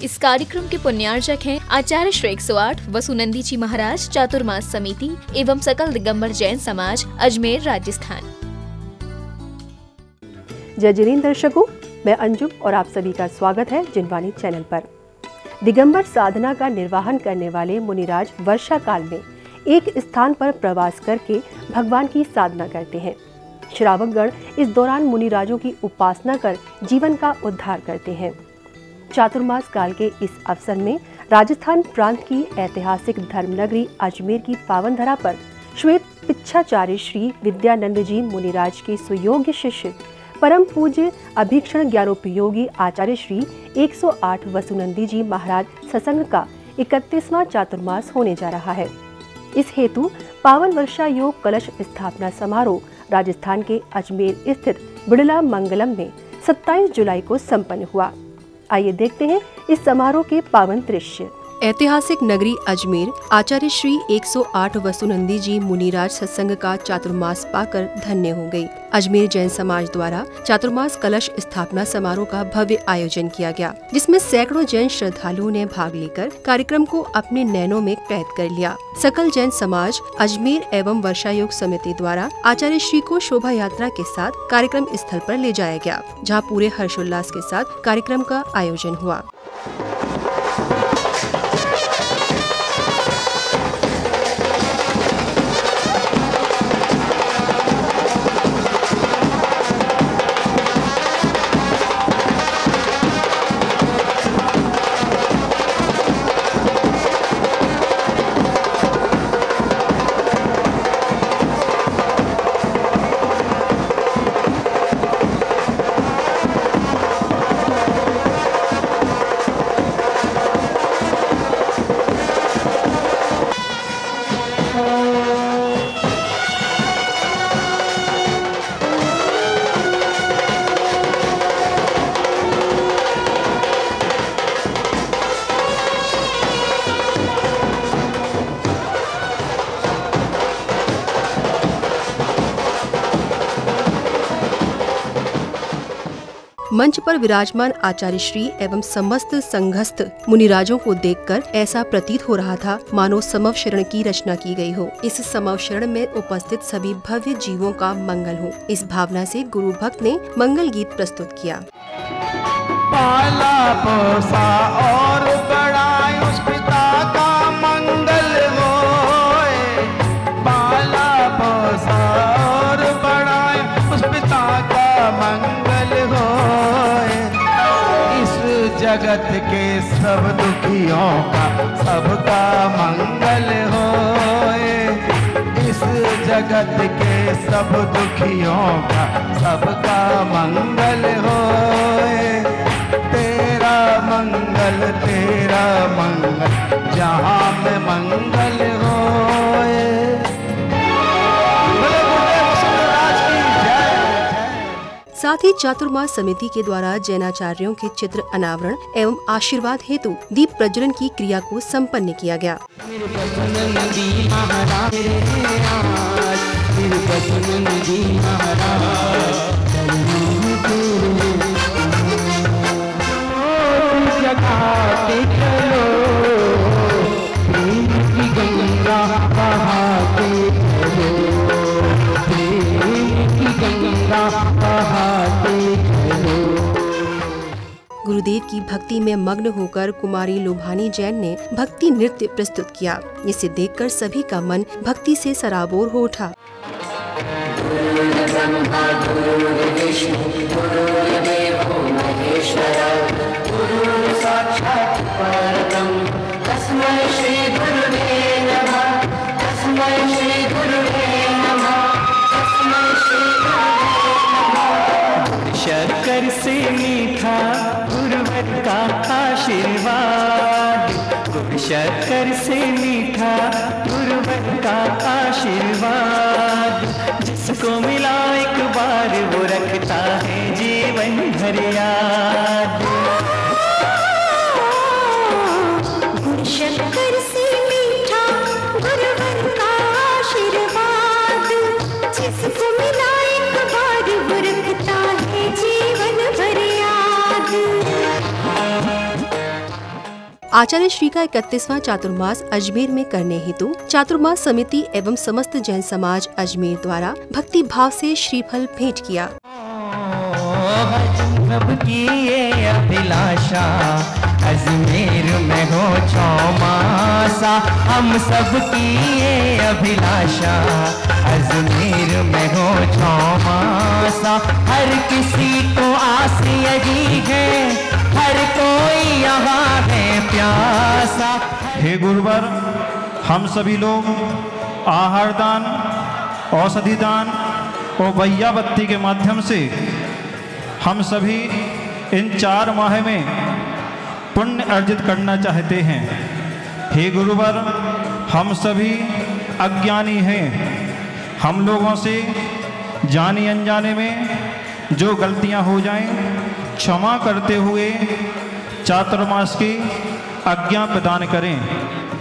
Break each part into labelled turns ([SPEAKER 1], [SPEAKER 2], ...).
[SPEAKER 1] इस कार्यक्रम के पुण्यार्चक हैं आचार्य श्री 108 वसुनंदी जी महाराज चातुर्मास समिति एवं सकल दिगंबर जैन समाज अजमेर राजस्थान।
[SPEAKER 2] जय जिनेंद्र दर्शकों, मैं अंजुम और आप सभी का स्वागत है जिनवाणी चैनल पर। दिगंबर साधना का निर्वहन करने वाले मुनिराज वर्षा काल में एक स्थान पर प्रवास करके भगवान की साधना करते हैं। श्रावकगण इस दौरान मुनिराजों की उपासना कर जीवन का उद्धार करते हैं। चातुर्मास काल के इस अवसर में राजस्थान प्रांत की ऐतिहासिक धर्मनगरी अजमेर की पावन धरा पर श्वेत पिच्छाचार्य श्री विद्यानंद जी मुनिराज के सुयोग्य शिष्य परम पूज्य अभीक्षण ज्ञानोपयोगी आचार्य श्री 108 वसुनंदी जी महाराज सत्संग का 31वां चातुर्मास होने जा रहा है। इस हेतु पावन वर्षा योग कलश स्थापना समारोह राजस्थान के अजमेर स्थित बिड़ला मंगलम में 27 जुलाई को संपन्न हुआ। आइए देखते हैं इस समारोह के पावन दृश्य।
[SPEAKER 3] ऐतिहासिक नगरी अजमेर आचार्य श्री 108 वसुनंदी जी मुनिराज सत्संग का चातुर्मास पाकर धन्य हो गई। अजमेर जैन समाज द्वारा चातुर्मास कलश स्थापना समारोह का भव्य आयोजन किया गया, जिसमें सैकड़ों जैन श्रद्धालुओं ने भाग लेकर कार्यक्रम को अपने नैनों में कैद कर लिया। सकल जैन समाज अजमेर एवं वर्षा योग समिति द्वारा आचार्य श्री को शोभा यात्रा के साथ कार्यक्रम स्थल पर ले जाया गया, जहाँ पूरे हर्षोल्लास के साथ कार्यक्रम का आयोजन हुआ। मंच पर विराजमान आचार्य श्री एवं समस्त संघस्थ मुनिराजों को देखकर ऐसा प्रतीत हो रहा था मानो समव शरण की रचना की गई हो। इस समव शरण में उपस्थित सभी भव्य जीवों का मंगल हो, इस भावना से गुरु भक्त ने मंगल गीत प्रस्तुत किया।
[SPEAKER 4] पाला पोसा और बढ़ाए उस पिता का मंगल होए, पाला पोसा और बढ़ाए उस पिता का मंगल होए। इस जगत के सब दुखियों का सबका मंगल होए, इस जगत के सब दुखियों का सबका मंगल होए। तेरा मंगल जहाँ में मंगल होए।
[SPEAKER 3] साथ ही चातुर्मास समिति के द्वारा जैनाचार्यों के चित्र अनावरण एवं आशीर्वाद हेतु दीप प्रज्वलन की क्रिया को संपन्न किया गया। गुरुदेव की भक्ति में मग्न होकर कुमारी लोभानी जैन ने भक्ति नृत्य प्रस्तुत किया, जिसे देखकर सभी का मन भक्ति से सराबोर हो उठा।
[SPEAKER 4] शक्कर से मीठा गुरुवर का आशीर्वाद, शक्कर से मीठा गुरुवर का आशीर्वाद। जिसको मिला एक बार वो रखता है जीवन भर याद।
[SPEAKER 5] शक्कर से मीठा गुरुवर का आशीर्वाद, जिसको मिला एक बार वो रखता है जीवन भर याद।
[SPEAKER 3] आचार्य श्री का 31वां चातुर्मास अजमेर में करने हेतु चातुर्मास समिति एवं समस्त जैन समाज अजमेर द्वारा भक्ति भाव से श्रीफल भेंट किया।
[SPEAKER 4] सबकी ये अभिलाषा अजमेर में हो चौमासा, हम सबकी ये अभिलाषा अजमेर में हो चौमासा। हर किसी को आस यही है, हर कोई यहाँ है प्यासा।
[SPEAKER 6] हे गुरुवर, हम सभी लोग आहार दान, औषधि दान और वैयाबत्ती के माध्यम से हम सभी इन 4 माह में पुण्य अर्जित करना चाहते हैं। हे गुरुवर, हम सभी अज्ञानी हैं। हम लोगों से जाने अनजाने में जो गलतियां हो जाएं, क्षमा करते हुए चातुर्मास की आज्ञा प्रदान करें।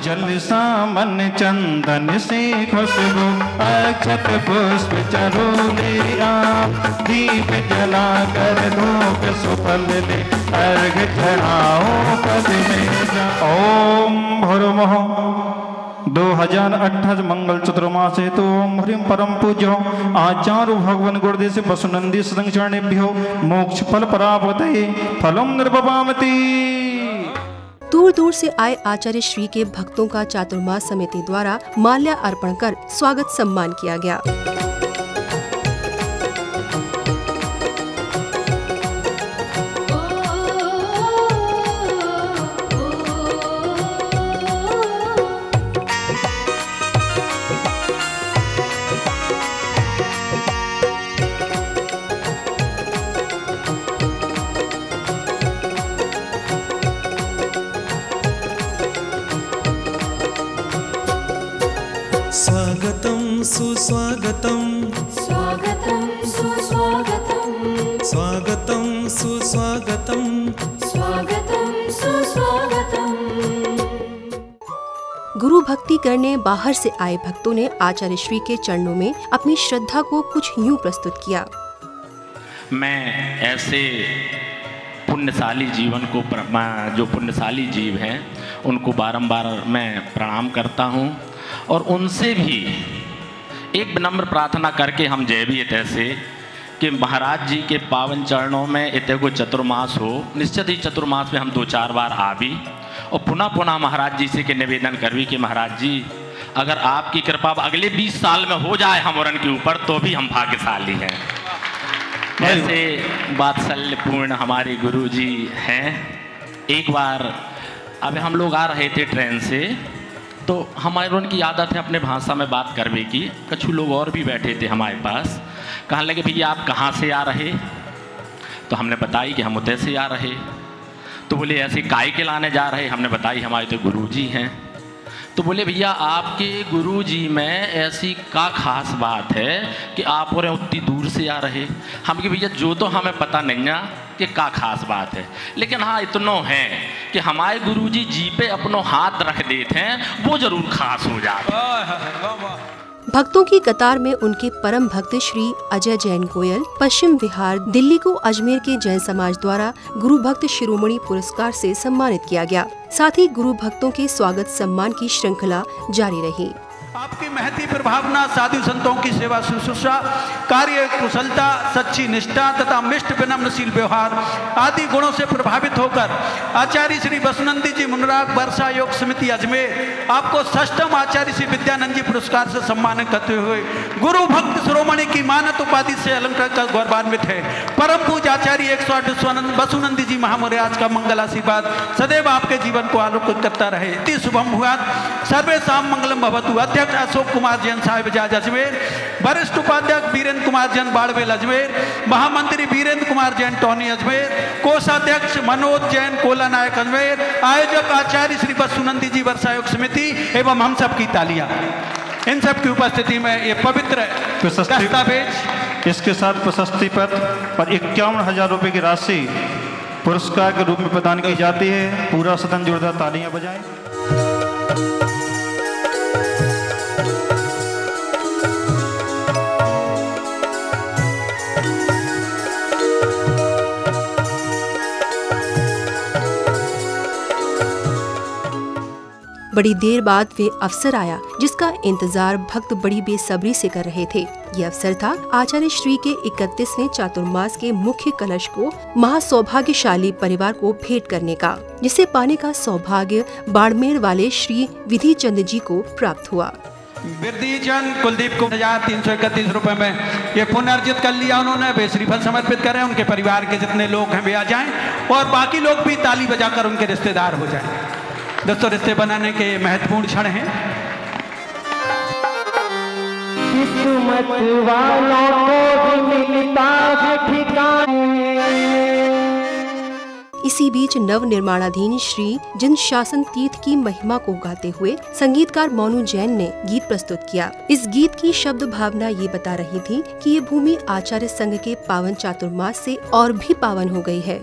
[SPEAKER 6] जल सामन चंदन से खुशबू, अक्षत पुष्प चरोले आप, दीप जला कर धूप सुफल ले, अर्घ चढ़ाओ पद में जा। ओम भूर्भुवः 2028 मंगल चतुर्मास हेतु ओम ह्रीं परम पूज्यो आचार्य भगवान गुरुदेव से वसुनंदी संचरणेभ्यो मोक्ष फल प्राप्तये फलम निर्भवामति।
[SPEAKER 3] दूर दूर से आए आचार्य श्री के भक्तों का चातुर्मास समिति द्वारा माल्या अर्पण कर स्वागत सम्मान किया गया।
[SPEAKER 7] स्वागतं सुस्वागतं,
[SPEAKER 5] स्वागतं सुस्वागतं,
[SPEAKER 7] स्वागतं सुस्वागतं,
[SPEAKER 5] स्वागतं सुस्वागतं।
[SPEAKER 3] गुरु भक्ति करने बाहर से आए भक्तों ने आचार्य श्री के चरणों में अपनी श्रद्धा को कुछ यूं प्रस्तुत किया।
[SPEAKER 8] मैं ऐसे पुण्यशाली जीवन को जो पुण्यशाली जीव हैं उनको बारंबार मैं प्रणाम करता हूँ और उनसे भी एक विनम्र प्रार्थना करके हम जय भी ऐसे कि महाराज जी के पावन चरणों में इतने को चतुर्मास हो। निश्चित ही चतुर्मास में हम 2-4 बार आ भी और पुनः पुनः महाराज जी से के निवेदन करवी कि महाराज जी अगर आपकी कृपा अगले 20 साल में हो जाए हमरन के ऊपर तो भी हम भाग्यशाली हैं। ऐसे वात्सल्यपूर्ण हमारे गुरु जी हैं। एक बार अब हम लोग आ रहे थे ट्रेन से तो हमारे उनकी आदत है अपने भाषा में बात करने की। कुछ लोग और भी बैठे थे हमारे पास, कहने लगे भैया आप कहाँ से आ रहे? तो हमने बताई कि हम उतै से आ रहे। तो बोले ऐसे काय के लाने जा रहे? हमने बताई हमारे तो गुरुजी हैं। तो बोले भैया आपके गुरुजी में ऐसी का खास बात है कि आप और उतनी दूर से आ रहे? हम कि भैया जो तो हमें पता नहीं है कि का खास बात है, लेकिन हाँ इतनो है कि हमारे गुरुजी जी पे अपनो हाथ रख देते हैं वो जरूर खास हो जाता।
[SPEAKER 3] भक्तों की कतार में उनके परम भक्त श्री अजय जैन गोयल पश्चिम विहार दिल्ली को अजमेर के जैन समाज द्वारा गुरु भक्त शिरोमणि पुरस्कार से सम्मानित किया गया। साथ ही गुरु भक्तों के स्वागत सम्मान की श्रृंखला जारी रही।
[SPEAKER 9] आपकी महती प्रभावना, साधु संतों की सेवा शुश्रूषा, कार्य कुशलता, सच्ची निष्ठा तथा मिष्ट विनम्रशील व्यवहार आदि गुणों से प्रभावित होकर आचार्य श्री वसुनंदी जी मुनिराज वर्षा योग समिति अजमेर आपको षष्ठम आचार्य श्री विद्यानंद जी पुरस्कार से सम्मानित करते हुए गुरु भक्त शिरोमणि की मानद उपाधि से अलंकृत कर गौरवान्वित है। परम पूज्य आचार्य 108 वसुनंदी जी महामुनिराज का मंगल आशीर्वाद सदैव आपके जीवन को आलोकित करता रहे। इति शुभम भूयात्। सर्वेषां मंगलम भवतु। अध्यक्ष अशोक कुमार जैन साहिब जाज अजमेर, वरिष्ठ उपाध्यक्ष वीरेंद्र कुमार जैन बाड़वेल अजमेर, महामंत्री वीरेंद्र कुमार जैन टोनी अजमेर, कोषाध्यक्ष मनोज जैन कोला नायक अजमेर, आयोजक आचार्य श्री वसुनंदी जी वर्षायोग समिति एवं हम सब की तालियां। इन सब की उपस्थिति में ये पवित्र दस्तावेज,
[SPEAKER 6] इसके साथ प्रशस्ति पत्र और 51,000 रुपये की राशि पुरस्कार के रूप में प्रदान की जाती है। पूरा सदन जोरदार तालियां बजाएं।
[SPEAKER 3] बड़ी देर बाद वे अवसर आया जिसका इंतजार भक्त बड़ी बेसब्री से कर रहे थे। ये अवसर था आचार्य श्री के 31वें चातुर्मास के मुख्य कलश को महासौभाग्यशाली परिवार को भेंट करने का, जिसे पाने का सौभाग्य बाड़मेर वाले श्री विधि चंद जी को प्राप्त हुआ।
[SPEAKER 9] वृद्धि चंद कुलदीप को 1331 रुपए में ये पुनर्जित कर लिया उन्होंने। वे श्रीफल समर्पित करें, उनके परिवार के जितने लोग हैं वे आ जाएं और बाकी लोग भी ताली बजाकर उनके रिश्तेदार हो जाएं। दोस्तों, रिश्ते बनाने के महत्वपूर्ण क्षण हैं।
[SPEAKER 4] किस्मत वालों को भी मिलता है ठिकाने।
[SPEAKER 3] इसी बीच नव निर्माणाधीन श्री जिन शासन तीर्थ की महिमा को गाते हुए संगीतकार मोनू जैन ने गीत प्रस्तुत किया। इस गीत की शब्द भावना ये बता रही थी कि ये भूमि आचार्य संघ के पावन चातुर्मास से और भी पावन हो गई है।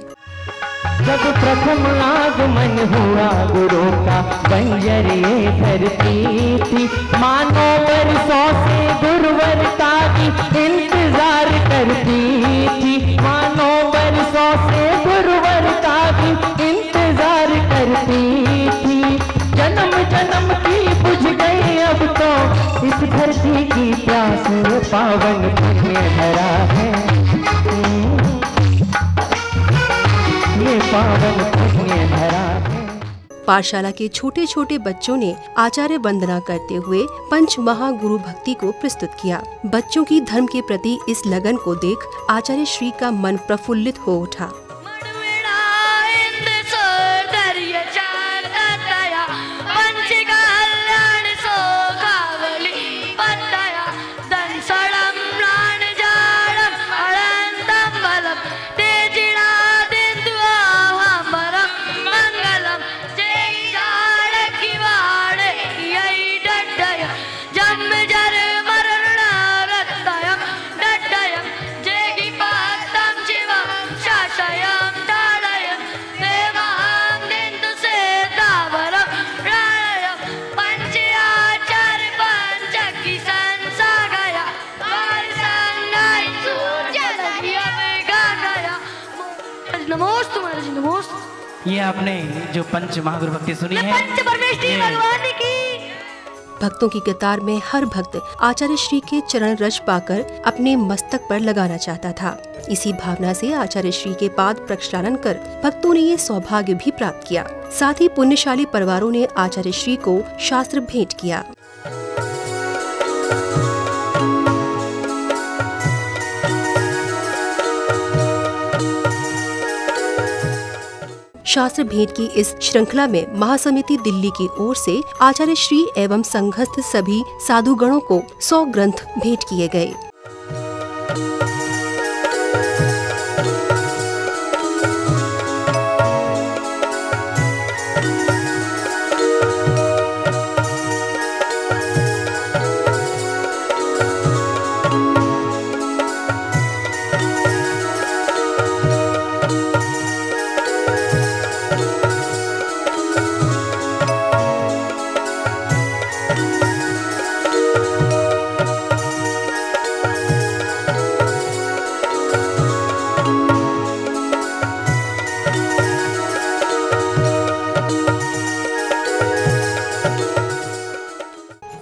[SPEAKER 4] जब प्रथम आगमन हुआ गुरु का बंजर ये धरती थी, मानो बरसों से गुरुवरता की इंतजार करती थी, मानो बरसों से गुरुवरता की इंतजार करती थी। जन्म जन्म की बुझ गई अब तो इस धरती की प्यास, पावन पुण्य भरा है ये पावन पुण्य भरा है।
[SPEAKER 3] पाठशाला के छोटे छोटे बच्चों ने आचार्य वंदना करते हुए पंच महागुरु भक्ति को प्रस्तुत किया। बच्चों की धर्म के प्रति इस लगन को देख आचार्य श्री का मन प्रफुल्लित हो उठा।
[SPEAKER 10] ये आपने जो पंच महागुरु भक्ति सुनी है,
[SPEAKER 1] भगवान की।
[SPEAKER 3] भक्तों की कतार में हर भक्त आचार्य श्री के चरण रज पाकर अपने मस्तक पर लगाना चाहता था। इसी भावना से आचार्य श्री के पाद प्रक्षालन कर भक्तों ने ये सौभाग्य भी प्राप्त किया। साथ ही पुण्यशाली परिवारों ने आचार्य श्री को शास्त्र भेंट किया। शास्त्र भेंट की इस श्रृंखला में महासमिति दिल्ली की ओर से आचार्य श्री एवं संघस्थ सभी साधुगणों को 100 ग्रंथ भेंट किए गए।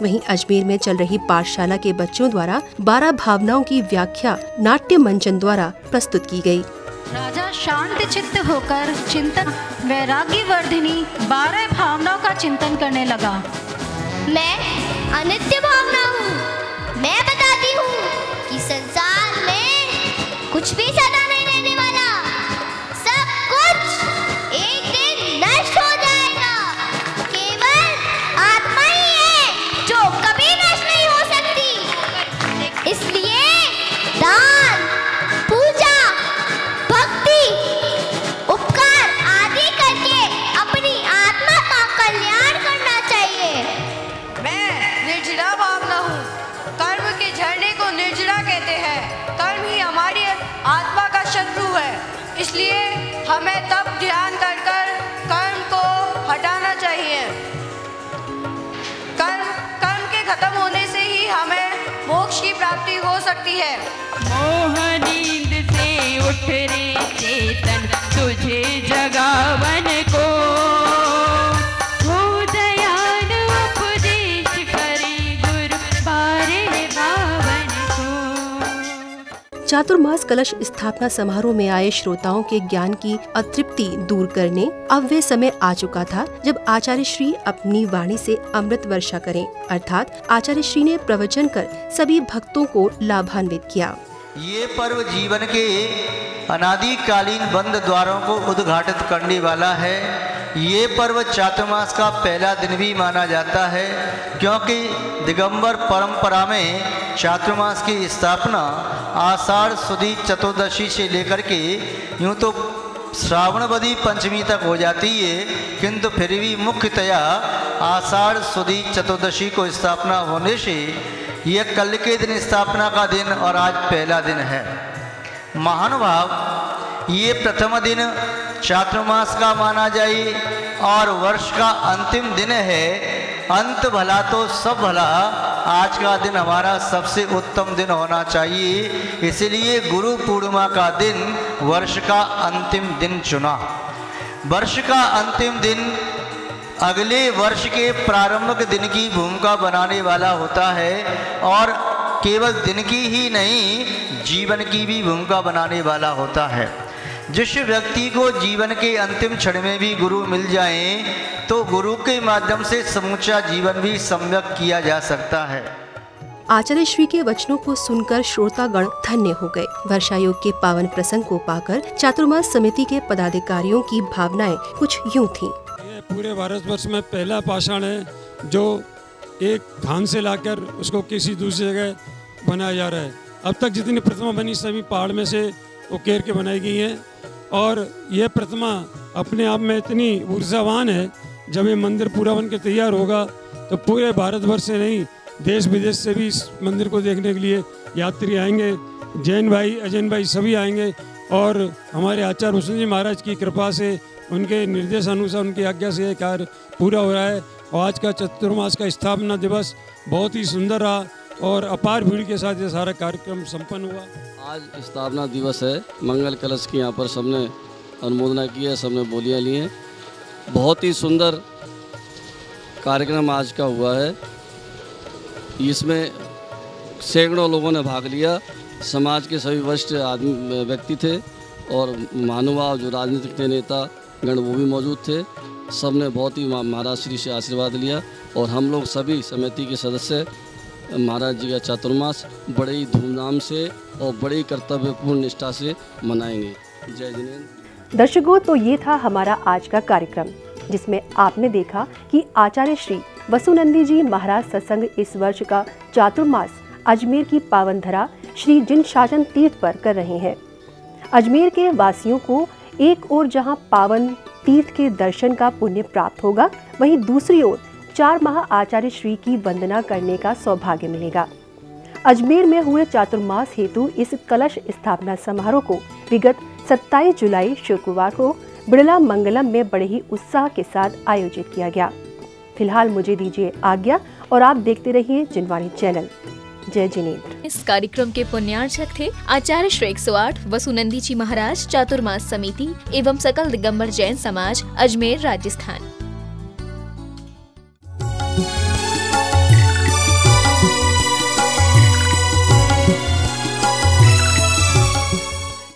[SPEAKER 3] वहीं अजमेर में चल रही पाठशाला के बच्चों द्वारा 12 भावनाओं की व्याख्या नाट्य मंचन द्वारा प्रस्तुत की गई।
[SPEAKER 11] राजा शांत चित्त होकर चिंतन वैराग्य वर्धिनी 12 भावनाओं का चिंतन करने लगा।
[SPEAKER 12] मैं अनित्य भावना हूँ। मैं बताती हूँ कि संसार में कुछ भी सदा नहीं रहने वाला, सब कुछ एक दिन नष्ट हो जाएगा। केवल आत्मा ही है जो कभी नष्ट नहीं हो सकती। इसलिए दान, पूजा, भक्ति, उपकार आदि करके अपनी आत्मा का कल्याण करना चाहिए।
[SPEAKER 13] मैं निर्जरा भावना हूँ। कर्म के झरने को निर्जरा कहते हैं। कर्म ही हमारी आत्मा का शत्रु है। इसलिए हमें तब ध्यान कर कर्म को हटाना चाहिए। कर्म के खत्म होने से ही हमें मोक्ष की प्राप्ति हो सकती है।
[SPEAKER 14] मोह नींद से उठ रे चेतन, तुझे जगावन को हो दयान
[SPEAKER 3] चातुर्मास कलश स्थापना समारोह में आए श्रोताओं के ज्ञान की अतृप्ति दूर करने अब वे समय आ चुका था जब आचार्य श्री अपनी वाणी से अमृत वर्षा करें, अर्थात आचार्य श्री ने प्रवचन कर सभी भक्तों को लाभान्वित किया।
[SPEAKER 15] ये पर्व जीवन के अनादिकालीन बंद द्वारों को उद्घाटित करने वाला है। ये पर्व चातुर्मास का पहला दिन भी माना जाता है, क्योंकि दिगंबर परंपरा में चातुर्मास की स्थापना आषाढ़ सुदी चतुर्दशी से लेकर के यूँ तो श्रावणवदी पंचमी तक हो जाती है, किंतु फिर भी मुख्यतया आषाढ़ सुदी चतुर्दशी को स्थापना होने से यह कल के दिन स्थापना का दिन और आज पहला दिन है। महानुभाव, ये प्रथम दिन चातुर्मास का माना जाए और वर्ष का अंतिम दिन है। अंत भला तो सब भला, आज का दिन हमारा सबसे उत्तम दिन होना चाहिए, इसलिए गुरु पूर्णिमा का दिन वर्ष का अंतिम दिन चुना। वर्ष का अंतिम दिन अगले वर्ष के प्रारंभिक दिन की भूमिका बनाने वाला होता है और केवल दिन की ही नहीं, जीवन की भी भूमिका बनाने वाला होता है। जिस व्यक्ति को जीवन के अंतिम क्षण में भी गुरु मिल जाए तो गुरु के माध्यम से समूचा जीवन भी सम्यक किया जा सकता है।
[SPEAKER 3] आचार्य श्री के वचनों को सुनकर श्रोतागण धन्य हो गए। वर्षा योग के पावन प्रसंग को पाकर चातुर्मास समिति के पदाधिकारियों की भावनाएं कुछ यूं थीं।
[SPEAKER 16] ये पूरे भारतवर्ष में पहला पाषाण है जो एक धान से लाकर उसको किसी दूसरी जगह बनाया जा रहा है। अब तक जितनी प्रतिमा बनी सभी पहाड़ में से उकेर के बनाई गई हैं और यह प्रतिमा अपने आप में इतनी ऊर्जावान है, जब ये मंदिर पूरा बन के तैयार होगा तो पूरे भारतवर्ष से नहीं, देश विदेश से भी इस मंदिर को देखने के लिए यात्री आएंगे। जैन भाई, अजैन भाई सभी आएंगे और हमारे आचार्य भूषण जी महाराज की कृपा से, उनके निर्देश अनुसार, उनकी आज्ञा से यह कार्य पूरा हो रहा है। और आज का चातुर्मास का स्थापना दिवस बहुत ही सुंदर रहा और अपार भीड़ के साथ ये सारा कार्यक्रम संपन्न हुआ।
[SPEAKER 17] आज स्थापना दिवस है। मंगल कलश की यहाँ पर सबने अनुमोदना की है, सबने बोलियाँ ली हैं। बहुत ही सुंदर कार्यक्रम आज का हुआ है। इसमें सैकड़ों लोगों ने भाग लिया। समाज के सभी वरिष्ठ आदमी व्यक्ति थे और महानुभाव जो राजनीतिक नेता गण वो भी मौजूद थे। सब ने बहुत ही महाराज श्री से आशीर्वाद लिया और हम लोग सभी समिति के सदस्य महाराज जी का चातुर्मास बड़े ही धूमधाम से और बड़े ही कर्तव्यपूर्ण निष्ठा से मनाएंगे। जय जिनेन्द्र।
[SPEAKER 2] दर्शकों, तो ये था हमारा आज का कार्यक्रम, जिसमें आपने देखा कि आचार्य श्री वसुनंदी जी महाराज सत्संग इस वर्ष का चातुर्मास अजमेर की पावन धरा श्री जिन शासन तीर्थ पर कर रहे हैं। अजमेर के वासियों को एक ओर जहां पावन तीर्थ के दर्शन का पुण्य प्राप्त होगा, वहीं दूसरी ओर 4 माह आचार्य श्री की वंदना करने का सौभाग्य मिलेगा। अजमेर में हुए चातुर्मास हेतु इस कलश स्थापना समारोह को विगत 27 जुलाई शुक्रवार को बिड़ला मंगलम में बड़े ही उत्साह के साथ आयोजित किया गया। फिलहाल मुझे दीजिए आज्ञा और आप देखते रहिए जिनवाणी चैनल। जय जिनेन्द्र।
[SPEAKER 1] इस कार्यक्रम के पुण्यार्चक थे आचार्य श्री 108 वसुनंदी जी महाराज, चातुर्मास समिति एवं सकल दिगंबर जैन समाज, अजमेर, राजस्थान।